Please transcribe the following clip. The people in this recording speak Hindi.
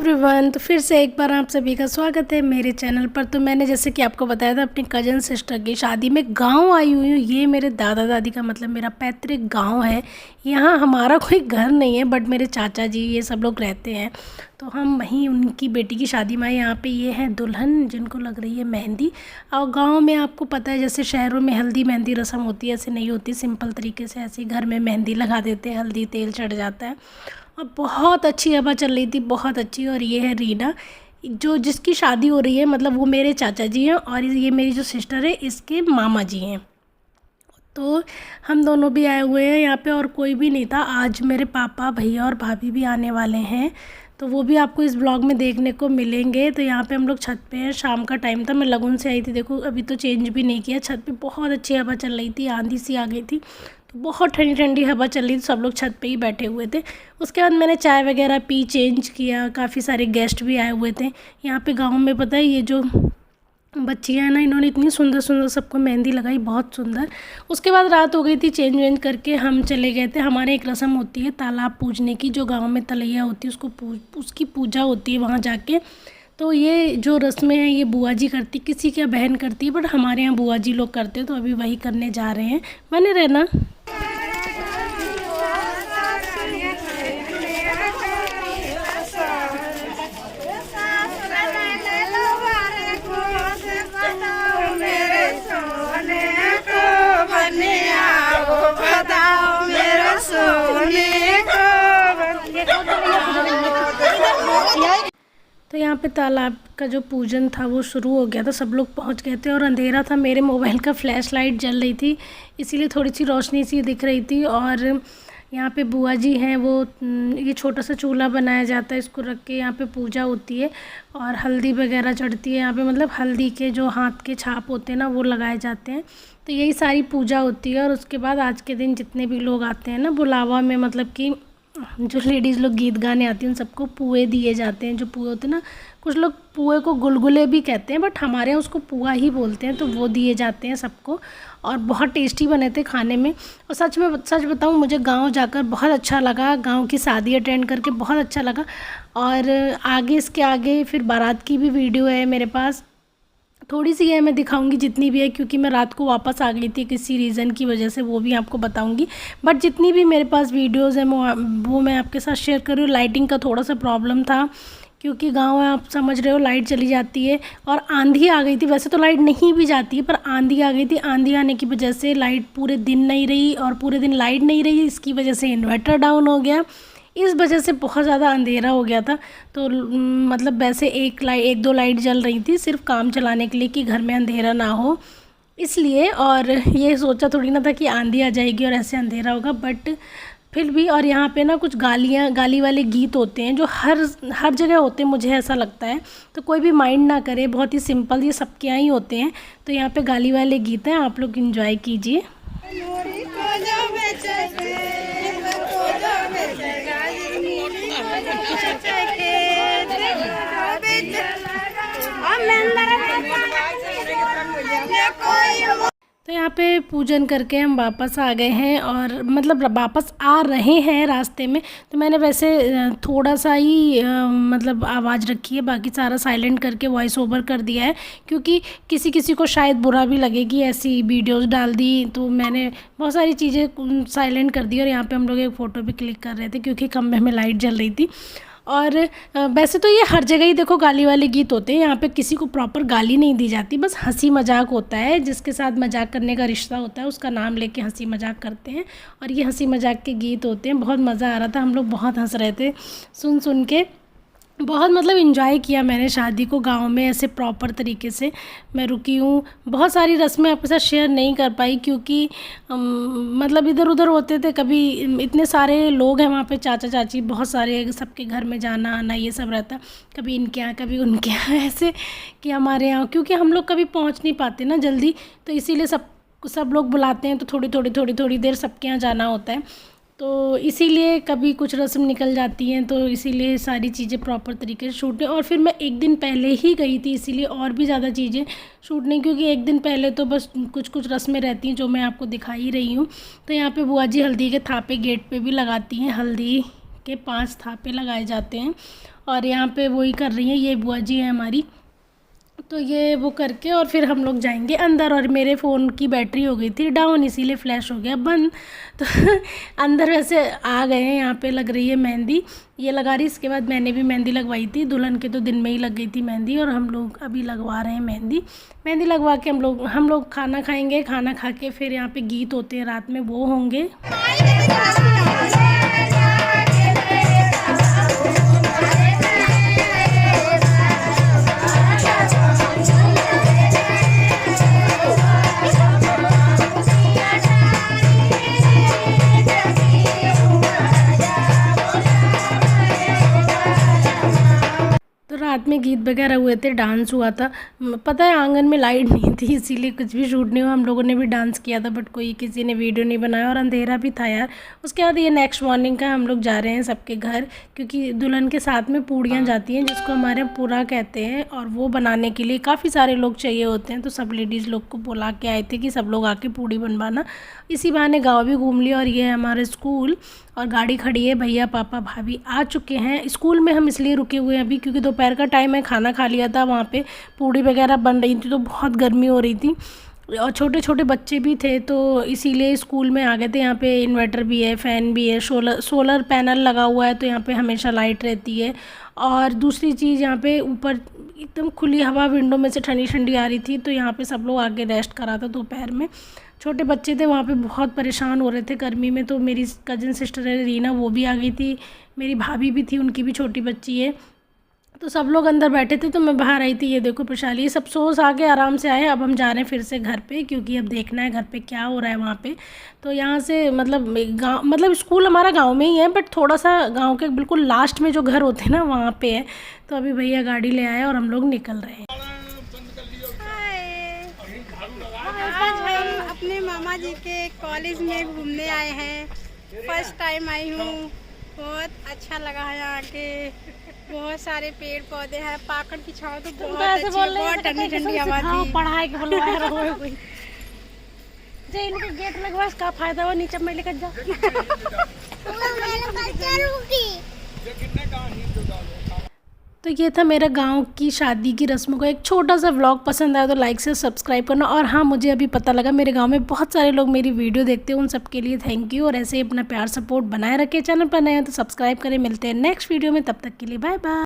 एवरीवन, तो फिर से एक बार आप सभी का स्वागत है मेरे चैनल पर। तो मैंने जैसे कि आपको बताया था अपनी कज़न सिस्टर की शादी में गांव आई हुई हूँ। ये मेरे दादा दादी का मतलब मेरा पैतृक गांव है। यहाँ हमारा कोई घर नहीं है, बट मेरे चाचा जी ये सब लोग रहते हैं। तो हम वहीं उनकी बेटी की शादी में आए। यहाँ पे ये है दुल्हन जिनको लग रही है मेहंदी। और गाँव में आपको पता है जैसे शहरों में हल्दी मेहंदी रस्म होती है, ऐसे नहीं होती। सिंपल तरीके से ऐसे घर में मेहंदी लगा देते हैं, हल्दी तेल चढ़ जाता है। और बहुत अच्छी हवा चल रही थी, बहुत अच्छी। और ये है रीना जो जिसकी शादी हो रही है, मतलब वो मेरे चाचा जी हैं और ये मेरी जो सिस्टर है इसके मामा जी हैं। तो हम दोनों भी आए हुए हैं यहाँ पे और कोई भी नहीं था। आज मेरे पापा भैया और भाभी भी आने वाले हैं, तो वो भी आपको इस ब्लॉग में देखने को मिलेंगे। तो यहाँ पे हम लोग छत पे हैं। शाम का टाइम था, मैं लगन से आई थी। देखो अभी तो चेंज भी नहीं किया। छत पे बहुत अच्छी हवा चल रही थी, आंधी सी आ गई थी, तो बहुत ठंडी ठंडी हवा चल रही थी। सब लोग छत पे ही बैठे हुए थे। उसके बाद मैंने चाय वगैरह पी, चेंज किया। काफ़ी सारे गेस्ट भी आए हुए थे यहाँ पे। गाँव में पता है ये जो बच्चियाँ हैं ना, इन्होंने इतनी सुंदर सुंदर सबको मेहंदी लगाई, बहुत सुंदर। उसके बाद रात हो गई थी, चेंज वेंज करके हम चले गए थे। हमारे एक रस्म होती है तालाब पूजने की, जो गांव में तलैया होती है उसकी पूजा होती है वहाँ जाके। तो ये जो रस्में हैं ये बुआ जी करती, किसी की बहन करती है, बट हमारे यहाँ बुआ जी लोग करते हैं। तो अभी वही करने जा रहे हैं। बने रहना। तो यहाँ पे तालाब का जो पूजन था वो शुरू हो गया था। सब लोग पहुँच गए थे और अंधेरा था। मेरे मोबाइल का फ्लैश लाइट जल रही थी, इसीलिए थोड़ी सी रोशनी सी दिख रही थी। और यहाँ पे बुआ जी हैं, वो ये छोटा सा चूल्हा बनाया जाता है, इसको रख के यहाँ पे पूजा होती है और हल्दी वगैरह चढ़ती है यहाँ पे। मतलब हल्दी के जो हाथ के छाप होते हैं ना, वो लगाए जाते हैं। तो यही सारी पूजा होती है। और उसके बाद आज के दिन जितने भी लोग आते हैं ना बुलावा में, मतलब कि जो लेडीज़ लोग गीत गाने आती हैं, उन सबको पुए दिए जाते हैं। जो पुए होते हैं ना, कुछ लोग पुए को गुलगुले भी कहते हैं, बट हमारे यहाँ उसको पुआ ही बोलते हैं। तो वो दिए जाते हैं सबको और बहुत टेस्टी बने थे खाने में। और सच बताऊँ, मुझे गांव जाकर बहुत अच्छा लगा। गांव की शादी अटेंड करके बहुत अच्छा लगा। और आगे इसके आगे फिर बारात की भी वीडियो है मेरे पास, थोड़ी सी है, मैं दिखाऊंगी जितनी भी है, क्योंकि मैं रात को वापस आ गई थी किसी रीज़न की वजह से, वो भी आपको बताऊंगी। बट जितनी भी मेरे पास वीडियोस हैं वो मैं आपके साथ शेयर कर रही हूँ। लाइटिंग का थोड़ा सा प्रॉब्लम था, क्योंकि गांव है, आप समझ रहे हो, लाइट चली जाती है। और आंधी आ गई थी। वैसे तो लाइट नहीं भी जाती है, पर आंधी आ गई थी। आंधी आने की वजह से लाइट पूरे दिन नहीं रही और पूरे दिन लाइट नहीं रही। इसकी वजह से इन्वर्टर डाउन हो गया। इस वजह से बहुत ज़्यादा अंधेरा हो गया था। तो मतलब वैसे एक दो लाइट जल रही थी, सिर्फ काम चलाने के लिए कि घर में अंधेरा ना हो इसलिए। और ये सोचा थोड़ी ना था कि आंधी आ जाएगी और ऐसे अंधेरा होगा, बट फिर भी। और यहाँ पे ना कुछ गाली वाले गीत होते हैं जो हर जगह होते हैं, मुझे ऐसा लगता है। तो कोई भी माइंड ना करे, बहुत ही सिंपल, ये सबके यहाँ ही होते हैं। तो यहाँ पे गाली वाले गीत हैं, आप लोग इंजॉय कीजिए। तो यहाँ पे पूजन करके हम वापस आ गए हैं, और मतलब वापस आ रहे हैं रास्ते में। तो मैंने वैसे थोड़ा सा ही मतलब आवाज़ रखी है, बाकी सारा साइलेंट करके वॉइस ओवर कर दिया है, क्योंकि किसी किसी को शायद बुरा भी लगेगी ऐसी वीडियोस डाल दी। तो मैंने बहुत सारी चीज़ें साइलेंट कर दी। और यहाँ पे हम लोग एक फ़ोटो भी क्लिक कर रहे थे, क्योंकि कमरे में लाइट जल रही थी। और वैसे तो ये हर जगह ही देखो गाली वाले गीत होते हैं। यहाँ पे किसी को प्रॉपर गाली नहीं दी जाती, बस हंसी मजाक होता है। जिसके साथ मजाक करने का रिश्ता होता है उसका नाम लेके हंसी मजाक करते हैं। और ये हंसी मजाक के गीत होते हैं। बहुत मज़ा आ रहा था, हम लोग बहुत हंस रहे थे सुन के। बहुत मतलब इन्जॉय किया मैंने शादी को गांव में, ऐसे प्रॉपर तरीके से मैं रुकी हूँ। बहुत सारी रस्में आपके साथ शेयर नहीं कर पाई, क्योंकि मतलब इधर उधर होते थे। कभी इतने सारे लोग हैं वहाँ पे, चाचा चाची बहुत सारे, सबके घर में जाना आना ये सब रहता। कभी इनके यहाँ कभी उनके यहाँ, ऐसे कि हमारे यहाँ, क्योंकि हम लोग कभी पहुँच नहीं पाते ना जल्दी, तो इसीलिए सब लोग बुलाते हैं। तो थोड़ी देर सबके यहाँ जाना होता है। तो इसीलिए कभी कुछ रस्म निकल जाती हैं, तो इसीलिए सारी चीज़ें प्रॉपर तरीके से शूट है। और फिर मैं एक दिन पहले ही गई थी, इसीलिए और भी ज़्यादा चीज़ें शूट नहीं, क्योंकि एक दिन पहले तो बस कुछ रस्में रहती हैं जो मैं आपको दिखा ही रही हूँ। तो यहाँ पे बुआ जी हल्दी के थापे गेट पे भी लगाती हैं, हल्दी के 5 थापे लगाए जाते हैं। और यहाँ पे वही कर रही हैं, ये बुआ जी हैं हमारी। तो ये वो करके और फिर हम लोग जाएंगे अंदर। और मेरे फ़ोन की बैटरी हो गई थी डाउन, इसीलिए फ्लैश हो गया बंद। तो अंदर वैसे आ गए हैं। यहाँ पे लग रही है मेहंदी, ये लगा रही। इसके बाद मैंने भी मेहंदी लगवाई थी, दुल्हन के तो दिन में ही लग गई थी मेहंदी, और हम लोग अभी लगवा रहे हैं मेहंदी। मेहंदी लगवा के हम लोग खाना खाएंगे। खाना खा के फिर यहाँ पे गीत होते हैं रात में, वो होंगे। रात में गीत वगैरह हुए थे, डांस हुआ था। पता है आंगन में लाइट नहीं थी, इसीलिए कुछ भी शूट नहीं हुआ। हम लोगों ने भी डांस किया था बट किसी ने वीडियो नहीं बनाया, और अंधेरा भी था यार। उसके बाद ये नेक्स्ट मॉर्निंग का हम लोग जा रहे हैं सबके घर, क्योंकि दुल्हन के साथ में पूड़ियाँ जाती हैं जिसको हमारे यहाँ पूरा कहते हैं, और वो बनाने के लिए काफ़ी सारे लोग चाहिए होते हैं। तो सब लेडीज़ लोग को बुला के आए थे कि सब लोग आके पूड़ी बनवाना। इसी बहाने गाँव भी घूम लिया। और ये है हमारे स्कूल, और गाड़ी खड़ी है, भैया पापा भाभी आ चुके हैं। स्कूल में हम इसलिए रुके हुए हैं अभी क्योंकि दोपहर का टाइम है, खाना खा लिया था। वहाँ पे पूड़ी वगैरह बन रही थी तो बहुत गर्मी हो रही थी, और छोटे छोटे बच्चे भी थे, तो इसीलिए स्कूल में आ गए थे। यहाँ पे इन्वर्टर भी है, फ़ैन भी है, सोलर पैनल लगा हुआ है, तो यहाँ पे हमेशा लाइट रहती है। और दूसरी चीज़, यहाँ पे ऊपर एकदम खुली हवा, विंडो में से ठंडी ठंडी आ रही थी, तो यहाँ पे सब लोग आके रेस्ट करा था दोपहर में। छोटे बच्चे थे वहाँ पे, बहुत परेशान हो रहे थे गर्मी में। तो मेरी कज़न सिस्टर है रीना, वो भी आ गई थी। मेरी भाभी भी थी, उनकी भी छोटी बच्ची है। तो सब लोग अंदर बैठे थे, तो मैं बाहर आई थी। ये देखो प्रशाली, ये सब सो आ के आराम से आए। अब हम जा रहे हैं फिर से घर पे, क्योंकि अब देखना है घर पे क्या हो रहा है वहाँ पे। तो यहाँ से मतलब स्कूल हमारा गांव में ही है, बट थोड़ा सा गांव के बिल्कुल लास्ट में जो घर होते हैं ना, वहाँ पे है। तो अभी भैया गाड़ी ले आए और हम लोग निकल रहे हैं। आज हम अपने मामा जी के कॉलेज में घूमने आए हैं। फर्स्ट टाइम आई हूँ, बहुत अच्छा लगा है यहाँ के। बहुत सारे पेड़ पौधे हैं, पाकड़ की छांव तो बहुत अच्छी है, बहुत ठंडी ठंडी हवा थी। पढ़ाई के बोलवाए कोई जे इनके गेट लगवा, इसका फायदा हुआ, नीचे में लेकर जा। तो ये था मेरा गांव की शादी की रस्मों का एक छोटा सा व्लॉग। पसंद आया तो लाइक से सब्सक्राइब करना। और हाँ, मुझे अभी पता लगा मेरे गांव में बहुत सारे लोग मेरी वीडियो देखते हैं, उन सब के लिए थैंक यू। और ऐसे ही अपना प्यार सपोर्ट बनाए रखें। चैनल पर नए हैं तो सब्सक्राइब करें। मिलते हैं नेक्स्ट वीडियो में, तब तक के लिए बाय बाय।